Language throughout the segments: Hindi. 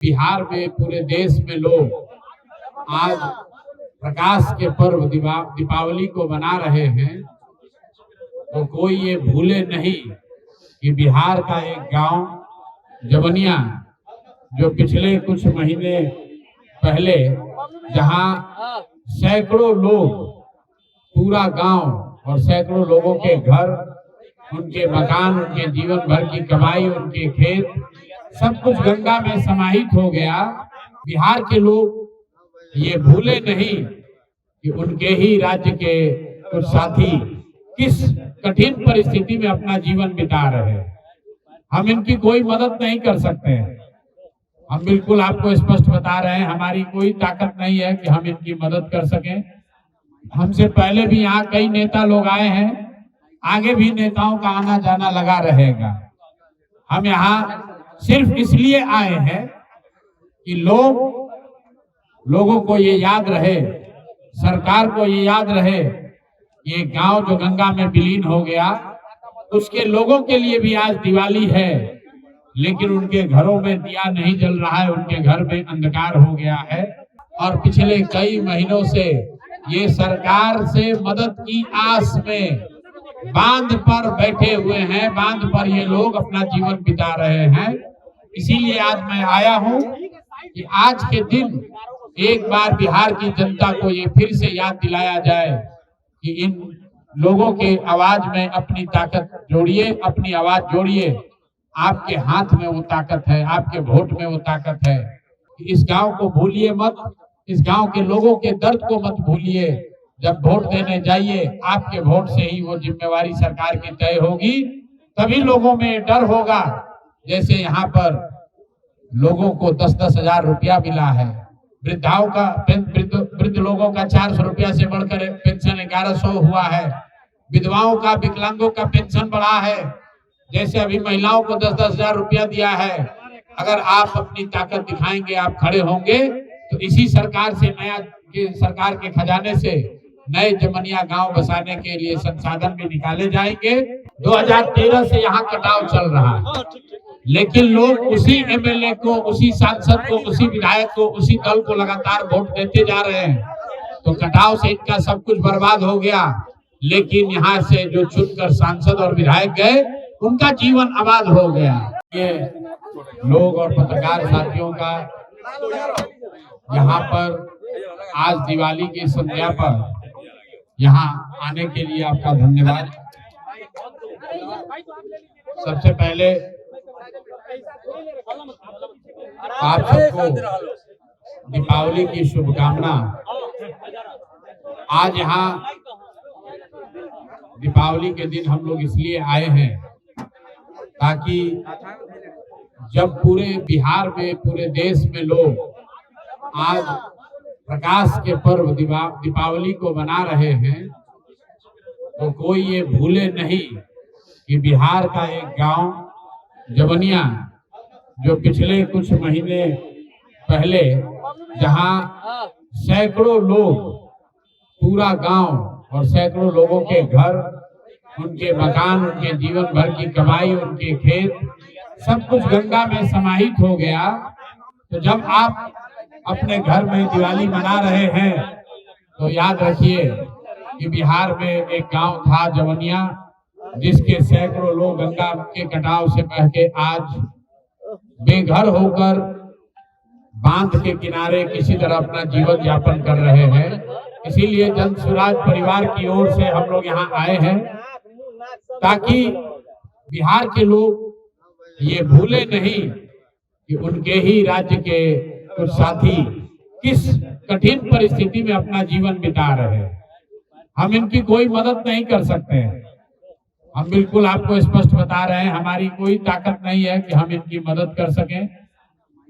बिहार में पूरे देश में लोग आज प्रकाश के पर्व दीपावली को मना रहे हैं, तो कोई ये भूले नहीं कि बिहार का एक गांव जवनिया, जो पिछले कुछ महीने पहले जहां सैकड़ों लोग, पूरा गांव और सैकड़ों लोगों के घर, उनके मकान, उनके जीवन भर की कमाई, उनके खेत, सब कुछ गंगा में समाहित हो गया। बिहार के लोग ये भूले नहीं कि उनके ही राज्य के कुछ साथी किस कठिन परिस्थिति में अपना जीवन बिता रहे हैं। हम इनकी कोई मदद नहीं कर सकते हैं। हम बिल्कुल आपको स्पष्ट बता रहे हैं, हमारी कोई ताकत नहीं है कि हम इनकी मदद कर सकें। हमसे पहले भी यहाँ कई नेता लोग आए हैं, आगे भी नेताओं का आना जाना लगा रहेगा। हम यहाँ सिर्फ इसलिए आए हैं कि लोगों को ये याद रहे, सरकार को ये याद रहे, ये गांव जो गंगा में विलीन हो गया, उसके लोगों के लिए भी आज दिवाली है, लेकिन उनके घरों में दिया नहीं जल रहा है, उनके घर में अंधकार हो गया है। और पिछले कई महीनों से ये सरकार से मदद की आस में बांध पर बैठे हुए हैं, बांध पर ये लोग अपना जीवन बिता रहे हैं। इसीलिए आज मैं आया हूं कि आज के दिन एक बार बिहार की जनता को ये फिर से याद दिलाया जाए कि इन लोगों के आवाज में अपनी ताकत जोड़िए, अपनी आवाज जोड़िए। आपके हाथ में वो ताकत है, आपके वोट में वो ताकत है। इस गांव को भूलिए मत, इस गांव के लोगों के दर्द को मत भूलिए। जब वोट देने जाइए, आपके वोट से ही वो जिम्मेवारी सरकार की तय होगी। तभी लोगों में डर होगा। जैसे यहाँ पर लोगों को 10-10 हजार रुपया मिला है, वृद्ध लोगों का 400 रुपया से बढ़कर पेंशन 1100 हुआ है, विधवाओं का, विकलांगों का पेंशन बढ़ा है। जैसे अभी महिलाओं को 10-10 हजार रुपया दिया है। अगर आप अपनी ताकत दिखाएंगे, आप खड़े होंगे, तो इसी सरकार से सरकार के खजाने से नए जमनिया गांव बसाने के लिए संसाधन भी निकाले जाएंगे। 2013 से यहाँ कटाव चल रहा है, लेकिन लोग उसी एमएलए को, उसी सांसद को, उसी विधायक को, उसी दल को लगातार वोट देते जा रहे हैं। तो कटाव से इनका सब कुछ बर्बाद हो गया, लेकिन यहाँ से जो चुनकर सांसद और विधायक गए, उनका जीवन आबाद हो गया। ये लोग और पत्रकार साथियों का यहाँ पर आज दिवाली की संध्या पर यहाँ आने के लिए आपका धन्यवाद। सबसे पहले आप सबको दीपावली की शुभकामना। आज यहाँ दीपावली के दिन हम लोग इसलिए आए हैं ताकि जब पूरे बिहार में, पूरे देश में लोग आज प्रकाश के पर्व दीपावली को मना रहे हैं, तो कोई ये भूले नहीं कि बिहार का एक गांव जवनिया, जो पिछले कुछ महीने पहले जहां सैकड़ों लोग, पूरा गांव और सैकड़ों लोगों के घर, उनके मकान, उनके जीवन भर की कमाई, उनके खेत, सब कुछ गंगा में समाहित हो गया। तो जब आप अपने घर में दिवाली मना रहे हैं, तो याद रखिए कि बिहार में एक गांव था जवनिया, जिसके सैकड़ों लोग गंगा के कटाव से बह के आज बेघर होकर बांध के किनारे किसी तरह अपना जीवन यापन कर रहे हैं। इसीलिए जन स्वराज परिवार की ओर से हम लोग यहाँ आए हैं ताकि बिहार के लोग ये भूले नहीं कि उनके ही राज्य के कुछ साथी किस कठिन परिस्थिति में अपना जीवन बिता रहे हैं। हम इनकी कोई मदद नहीं कर सकते हैं। हम बिल्कुल आपको स्पष्ट बता रहे हैं, हमारी कोई ताकत नहीं है कि हम इनकी मदद कर सकें।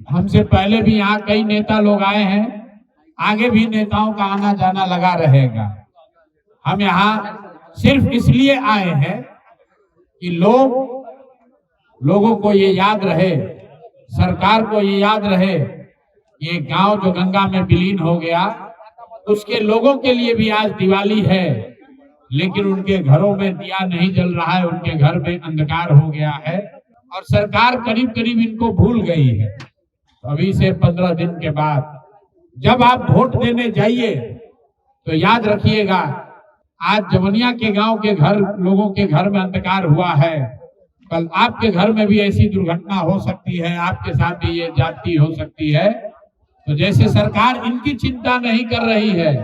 हमसे पहले भी यहाँ कई नेता लोग आए हैं, आगे भी नेताओं का आना जाना लगा रहेगा। हम यहाँ सिर्फ इसलिए आए हैं कि लोगों को ये याद रहे, सरकार को ये याद रहे, ये गांव जो गंगा में विलीन हो गया, उसके लोगों के लिए भी आज दिवाली है, लेकिन उनके घरों में दिया नहीं जल रहा है, उनके घर में अंधकार हो गया है। और सरकार करीब करीब इनको भूल गई है। अभी से 15 दिन के बाद जब आप वोट देने जाइए तो याद रखिएगा, आज जवनिया के गांव के घर लोगों के घर में अंधकार हुआ है, कल आपके घर में भी ऐसी दुर्घटना हो सकती है, आपके साथ भी ये जाति हो सकती है। तो जैसे सरकार इनकी चिंता नहीं कर रही है,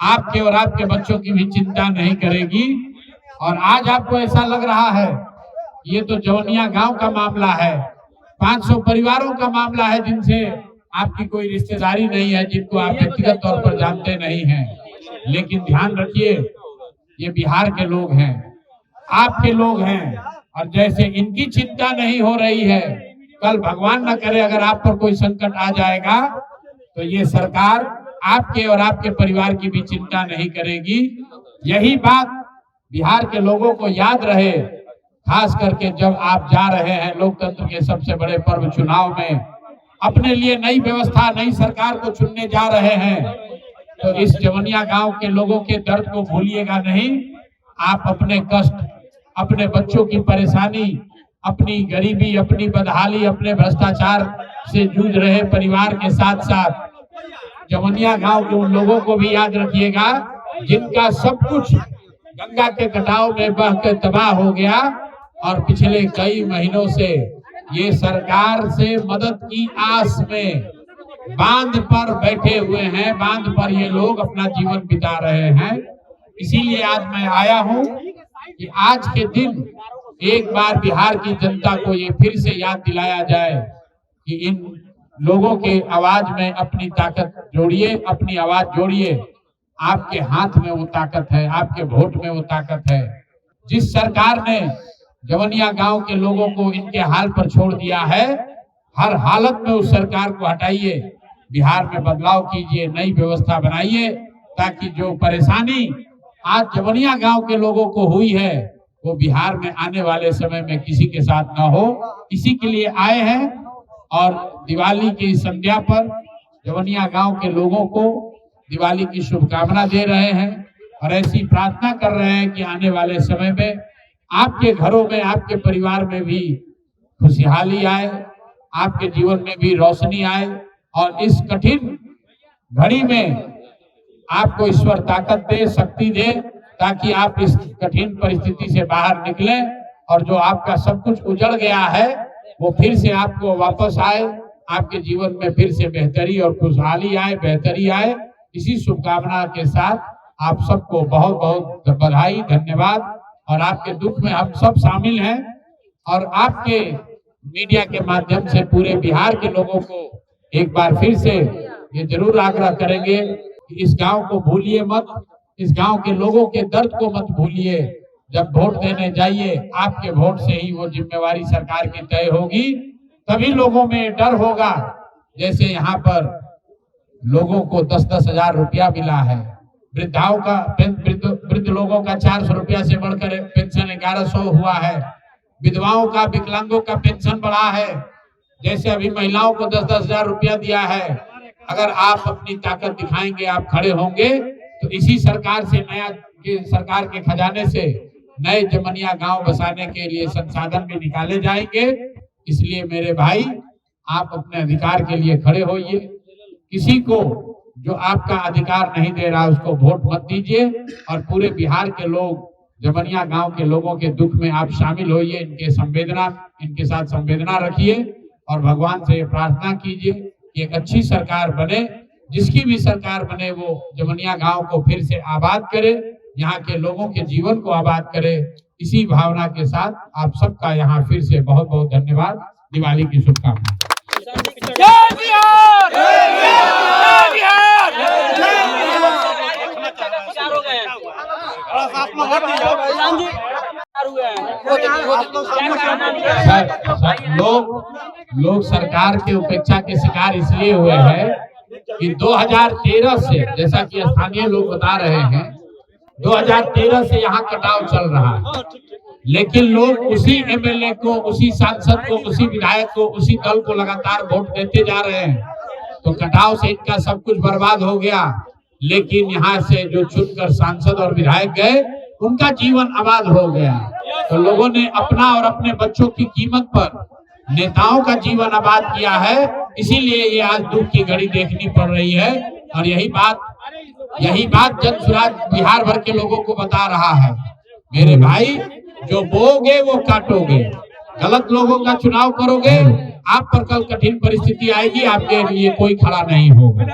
आपके और आपके बच्चों की भी चिंता नहीं करेगी। और आज आपको ऐसा लग रहा है ये तो जवनिया गांव का मामला है, 500 परिवारों का मामला है जिनसे आपकी कोई रिश्तेदारी नहीं है, जिनको आप व्यक्तिगत तौर पर जानते नहीं हैं। लेकिन ध्यान रखिए, ये बिहार के लोग हैं, आपके लोग हैं, और जैसे इनकी चिंता नहीं हो रही है, कल भगवान न करे अगर आप पर कोई संकट आ जाएगा तो ये सरकार आपके और आपके परिवार की भी चिंता नहीं करेगी। यही बात बिहार के लोगों को याद रहे, खास करके जब आप जा रहे हैं लोकतंत्र के सबसे बड़े पर्व चुनाव में, अपने लिए नई व्यवस्था, नई सरकार को चुनने जा रहे हैं। तो इस जवनिया गांव के लोगों के दर्द को भूलिएगा नहीं। आप अपने कष्ट, अपने बच्चों की परेशानी, अपनी गरीबी, अपनी बदहाली, अपने भ्रष्टाचार से जूझ रहे परिवार के साथ साथ जवनिया गांव के उन लोगों को भी याद रखिएगा जिनका सब कुछ गंगा के कटाव में बह के तबाह हो गया, और पिछले कई महीनों से ये सरकार से मदद की आस में बांध पर बैठे हुए हैं, बांध पर ये लोग अपना जीवन बिता रहे हैं। इसीलिए आज मैं आया हूं कि आज के दिन एक बार बिहार की जनता को ये फिर से याद दिलाया जाए कि इन लोगों के आवाज में अपनी ताकत जोड़िए, अपनी आवाज जोड़िए। आपके हाथ में वो ताकत है, आपके वोट में वो ताकत है। जिस सरकार ने जवनिया गांव के लोगों को इनके हाल पर छोड़ दिया है, हर हालत में उस सरकार को हटाइए, बिहार में बदलाव कीजिए, नई व्यवस्था बनाइए, ताकि जो परेशानी आज जवनिया गांव के लोगों को हुई है वो बिहार में आने वाले समय में किसी के साथ ना हो। इसी के लिए आए हैं और दिवाली की संध्या पर जवनिया गांव के लोगों को दिवाली की शुभकामना दे रहे हैं और ऐसी प्रार्थना कर रहे हैं कि आने वाले समय में आपके घरों में, आपके परिवार में भी खुशहाली आए, आपके जीवन में भी रोशनी आए, और इस कठिन घड़ी में आपको ईश्वर ताकत दे, शक्ति दे, ताकि आप इस कठिन परिस्थिति से बाहर निकलें और जो आपका सब कुछ उजड़ गया है वो फिर से आपको वापस आए, आपके जीवन में फिर से बेहतरी और खुशहाली आए, बेहतरी आए। इसी शुभकामना के साथ आप सबको बहुत बहुत बधाई, धन्यवाद। और आपके दुख में हम सब शामिल हैं और आपके मीडिया के माध्यम से पूरे बिहार के लोगों को एक बार फिर से ये जरूर आग्रह करेंगे कि इस गांव को भूलिए मत, इस गांव के लोगों के दर्द को मत भूलिए। जब वोट देने जाइए, आपके वोट से ही वो जिम्मेवारी सरकार की तय होगी, तभी लोगों में डर होगा। जैसे यहाँ पर लोगों को 10-10 हजार रुपया मिला है, वृद्धाओं का, वृद्ध लोगों का 400 रुपया से बढ़कर पेंशन 1100 हुआ है, विधवाओं का, विकलांगों का पेंशन बढ़ा है, जैसे अभी महिलाओं को 10-10 हजार रुपया दिया है। अगर आप अपनी ताकत दिखाएंगे, आप खड़े होंगे, तो इसी सरकार से सरकार के खजाने से नए जवनिया गांव बसाने के लिए संसाधन भी निकाले जाएंगे। इसलिए मेरे भाई, आप अपने अधिकार के लिए खड़े होइए। किसी को जो आपका अधिकार नहीं दे रहा उसको वोट मत दीजिए, और पूरे बिहार के लोग, जवनिया गांव के लोगों के दुख में आप शामिल होइए, इनके साथ संवेदना रखिए और भगवान से प्रार्थना कीजिए कि एक अच्छी सरकार बने। जिसकी भी सरकार बने वो जवनिया गांव को फिर से आबाद करे, यहाँ के लोगों के जीवन को आबाद करे। इसी भावना के साथ आप सबका यहाँ फिर से बहुत बहुत धन्यवाद। दिवाली की शुभकामनाएं। जय बिहार, जय बिहार, जय लोग सरकार के उपेक्षा के शिकार इसलिए हुए हैं कि 2013 से, जैसा कि स्थानीय लोग बता रहे हैं, 2013 से यहाँ कटाव चल रहा है, लेकिन लोग उसी एमएलए को, उसी सांसद को, उसी विधायक को, उसी दल को लगातार वोट देते जा रहे हैं। तो कटाव से इनका सब कुछ बर्बाद हो गया, लेकिन यहाँ से जो चुनकर सांसद और विधायक गए उनका जीवन आबाद हो गया। तो लोगों ने अपना और अपने बच्चों की कीमत पर नेताओं का जीवन आबाद किया है, इसीलिए ये आज दुख की घड़ी देखनी पड़ रही है। और यही बात जन स्वराज बिहार भर के लोगों को बता रहा है। मेरे भाई, जो बोगे वो काटोगे, गलत लोगों का चुनाव करोगे, आप पर कल कठिन परिस्थिति आएगी, आपके लिए कोई खड़ा नहीं होगा।